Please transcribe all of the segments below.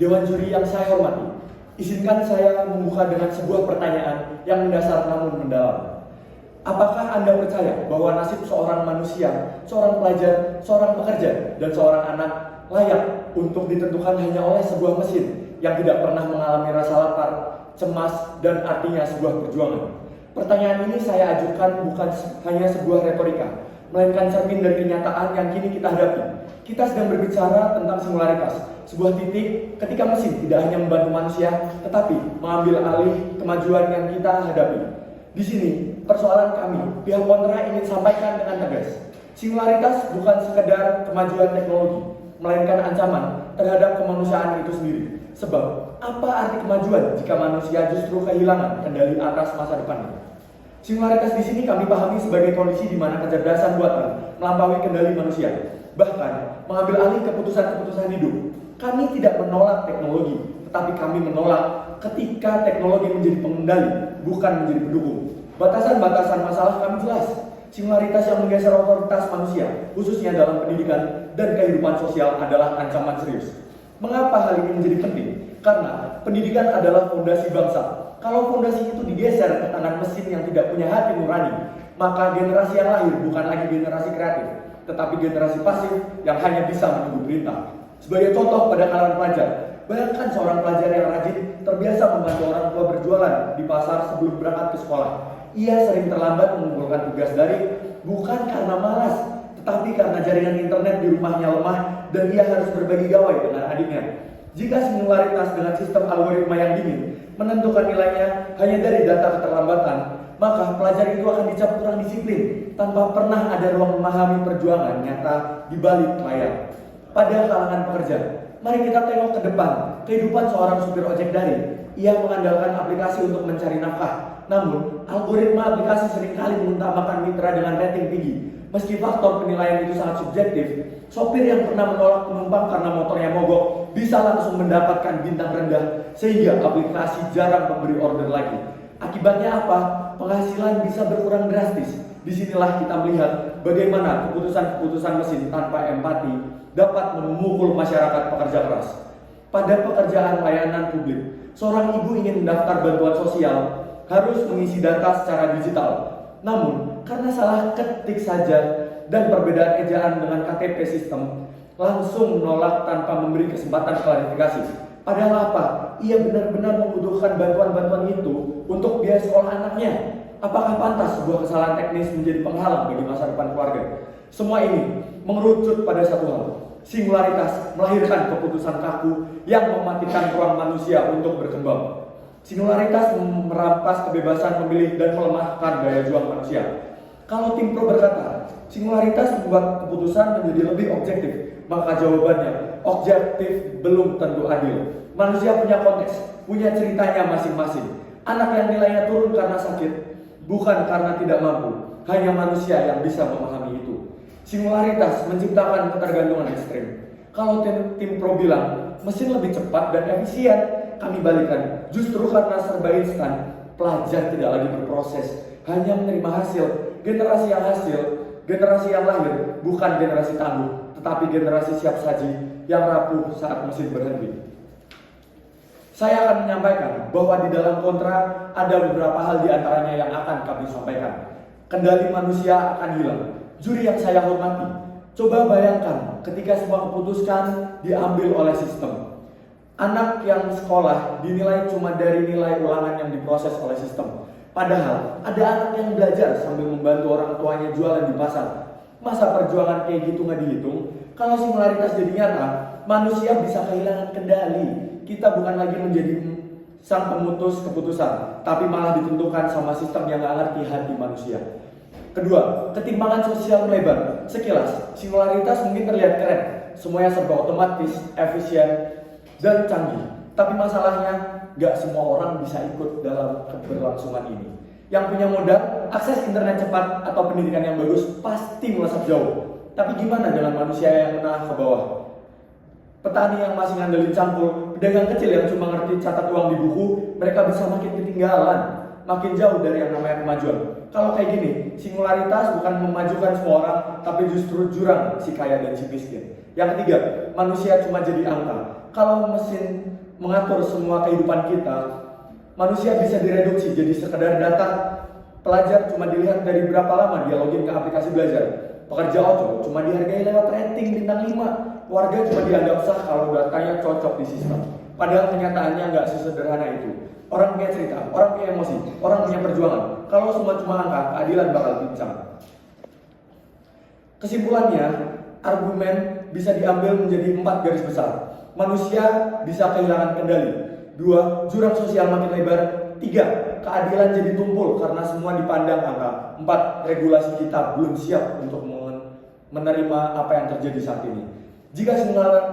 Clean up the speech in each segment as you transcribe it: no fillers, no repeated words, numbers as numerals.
Dewan juri yang saya hormati, izinkan saya membuka dengan sebuah pertanyaan yang mendasar namun mendalam. Apakah Anda percaya bahwa nasib seorang manusia, seorang pelajar, seorang pekerja, dan seorang anak layak untuk ditentukan hanya oleh sebuah mesin yang tidak pernah mengalami rasa lapar, cemas, dan artinya sebuah perjuangan? Pertanyaan ini saya ajukan bukan hanya sebuah retorika, melainkan cermin dari kenyataan yang kini kita hadapi. Kita sedang berbicara tentang singularitas, sebuah titik ketika mesin tidak hanya membantu manusia, tetapi mengambil alih kemajuan yang kita hadapi. Di sini, persoalan kami, pihak kontra ingin sampaikan dengan tegas. Singularitas bukan sekedar kemajuan teknologi, melainkan ancaman terhadap kemanusiaan itu sendiri. Sebab, apa arti kemajuan jika manusia justru kehilangan kendali atas masa depannya? Singularitas di sini kami pahami sebagai kondisi di mana kecerdasan buatan melampaui kendali manusia, bahkan mengambil alih keputusan-keputusan hidup. Kami tidak menolak teknologi, tetapi kami menolak ketika teknologi menjadi pengendali, bukan menjadi pendukung. Batasan-batasan masalah kami jelas. Singularitas yang menggeser otoritas manusia, khususnya dalam pendidikan dan kehidupan sosial, adalah ancaman serius. Mengapa hal ini menjadi penting? Karena pendidikan adalah fondasi bangsa. Kalau fondasi itu digeser ke tangan mesin yang tidak punya hati nurani, maka generasi yang lahir bukan lagi generasi kreatif, tetapi generasi pasif yang hanya bisa menunggu perintah. Sebagai contoh pada kalangan pelajar, bayangkan seorang pelajar yang rajin terbiasa membantu orang tua berjualan di pasar sebelum berangkat ke sekolah. Ia sering terlambat mengumpulkan tugas daring bukan karena malas, tetapi karena jaringan internet di rumahnya lemah dan ia harus berbagi gawai dengan adiknya. Jika singularitas dengan sistem algoritma yang dingin menentukan nilainya hanya dari data keterlambatan, maka pelajar itu akan dicap kurang disiplin tanpa pernah ada ruang memahami perjuangan nyata di balik layar. Pada kalangan pekerja, mari kita tengok ke depan kehidupan seorang supir ojek daring. Ia mengandalkan aplikasi untuk mencari nafkah. Namun, algoritma aplikasi seringkali mengutamakan mitra dengan rating tinggi. Meski faktor penilaian itu sangat subjektif, sopir yang pernah menolak penumpang karena motornya mogok bisa langsung mendapatkan bintang rendah, sehingga aplikasi jarang memberi order lagi. Akibatnya apa? Penghasilan bisa berkurang drastis. Disinilah kita melihat bagaimana keputusan-keputusan mesin tanpa empati dapat memukul masyarakat pekerja keras. Pada pekerjaan layanan publik, seorang ibu ingin mendaftar bantuan sosial harus mengisi data secara digital. Namun, karena salah ketik saja dan perbedaan ejaan dengan KTP sistem, langsung menolak tanpa memberi kesempatan klarifikasi. Padahal apa? Ia benar-benar membutuhkan bantuan-bantuan itu untuk biaya sekolah anaknya. Apakah pantas sebuah kesalahan teknis menjadi penghalang bagi masa depan keluarga? Semua ini mengerucut pada satu hal. Singularitas melahirkan keputusan kaku yang mematikan ruang manusia untuk berkembang. Singularitas merampas kebebasan memilih dan melemahkan daya juang manusia. Kalau tim pro berkata, singularitas membuat keputusan menjadi lebih objektif, maka jawabannya, objektif belum tentu adil. Manusia punya konteks, punya ceritanya masing-masing. Anak yang nilainya turun karena sakit, bukan karena tidak mampu, hanya manusia yang bisa memahami itu. Singularitas menciptakan ketergantungan ekstrim. Kalau tim pro bilang, mesin lebih cepat dan efisien, kami balikan, justru karena serba instan, pelajar tidak lagi berproses, hanya menerima hasil. Generasi yang lahir bukan generasi tangguh, tetapi generasi siap saji yang rapuh saat mesin berhenti. Saya akan menyampaikan bahwa di dalam kontra ada beberapa hal di antaranya yang akan kami sampaikan. Kendali manusia akan hilang. Juri yang saya hormati, coba bayangkan ketika semua keputusan diambil oleh sistem. Anak yang sekolah dinilai cuma dari nilai ulangan yang diproses oleh sistem. Padahal ada anak yang belajar sambil membantu orang tuanya jualan di pasar. Masa perjuangan kayak gitu nggak dihitung? Kalau singularitas jadi nyata, manusia bisa kehilangan kendali. Kita bukan lagi menjadi sang pemutus keputusan, tapi malah ditentukan sama sistem yang nggak ngerti hati manusia. Kedua, ketimpangan sosial melebar. Sekilas, singularitas mungkin terlihat keren. Semuanya serba otomatis, efisien, dan canggih. Tapi masalahnya, gak semua orang bisa ikut dalam keberlangsungan ini. Yang punya modal, akses internet cepat, atau pendidikan yang bagus pasti melesat jauh. Tapi gimana dengan manusia yang menengah ke bawah? Petani yang masih ngandelin cangkul, pedagang kecil yang cuma ngerti catat uang di buku, mereka bisa makin ketinggalan, makin jauh dari yang namanya kemajuan. Kalau kayak gini, singularitas bukan memajukan semua orang, tapi justru jurang si kaya dan si miskin. Yang ketiga, manusia cuma jadi angka. Kalau mesin mengatur semua kehidupan kita, manusia bisa direduksi jadi sekedar data. Pelajar cuma dilihat dari berapa lama dia login ke aplikasi belajar. Pekerja ojol cuma dihargai lewat rating bintang 5. Warga cuma dianggap sah kalau datanya cocok di sistem. Padahal kenyataannya nggak sesederhana itu. Orang punya cerita, orang punya emosi, orang punya perjuangan. Kalau semua cuma angka, keadilan bakal pincang. Kesimpulannya, argumen bisa diambil menjadi 4 garis besar. Manusia bisa kehilangan kendali. 2, jurang sosial makin lebar. 3, keadilan jadi tumpul karena semua dipandang angka. 4, regulasi kita belum siap untuk menerima apa yang terjadi saat ini. Jika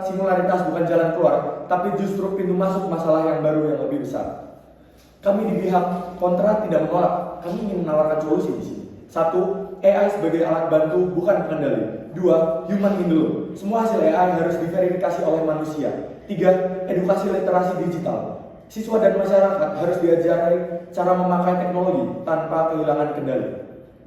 singularitas bukan jalan keluar, tapi justru pintu masuk masalah yang baru yang lebih besar. Kami di pihak kontra tidak menolak, kami ingin menawarkan solusi di sini. 1, AI sebagai alat bantu bukan pengendali. 2, human in the loop. Semua hasil AI harus diverifikasi oleh manusia. 3, edukasi literasi digital. Siswa dan masyarakat harus diajari cara memakai teknologi tanpa kehilangan kendali.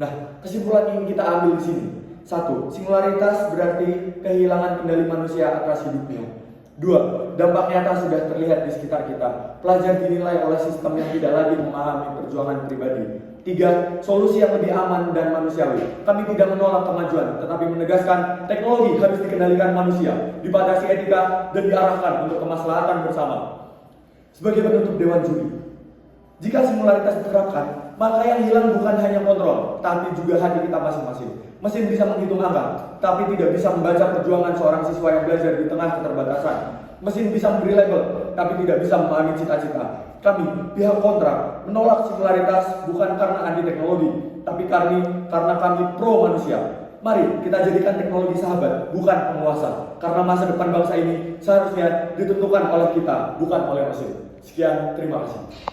Nah, kesimpulan yang kita ambil di sini. 1, singularitas berarti kehilangan kendali manusia atas hidupnya. 2, dampak nyata sudah terlihat di sekitar kita. Pelajar dinilai oleh sistem yang tidak lagi memahami perjuangan pribadi. 3, solusi yang lebih aman dan manusiawi. Kami tidak menolak kemajuan, tetapi menegaskan teknologi harus dikendalikan manusia, dibatasi etika, dan diarahkan untuk kemaslahatan bersama. Sebagai penutup Dewan Juri, jika singularitas diterapkan, maka yang hilang bukan hanya kontrol, tapi juga hati kita masing-masing. Mesin bisa menghitung angka, tapi tidak bisa membaca perjuangan seorang siswa yang belajar di tengah keterbatasan. Mesin bisa memberi label, tapi tidak bisa memahami cita-cita. Kami, pihak kontra, menolak singularitas bukan karena anti teknologi, tapi karena kami pro manusia. Mari kita jadikan teknologi sahabat, bukan penguasa. Karena masa depan bangsa ini seharusnya ditentukan oleh kita, bukan oleh mesin. Sekian, terima kasih.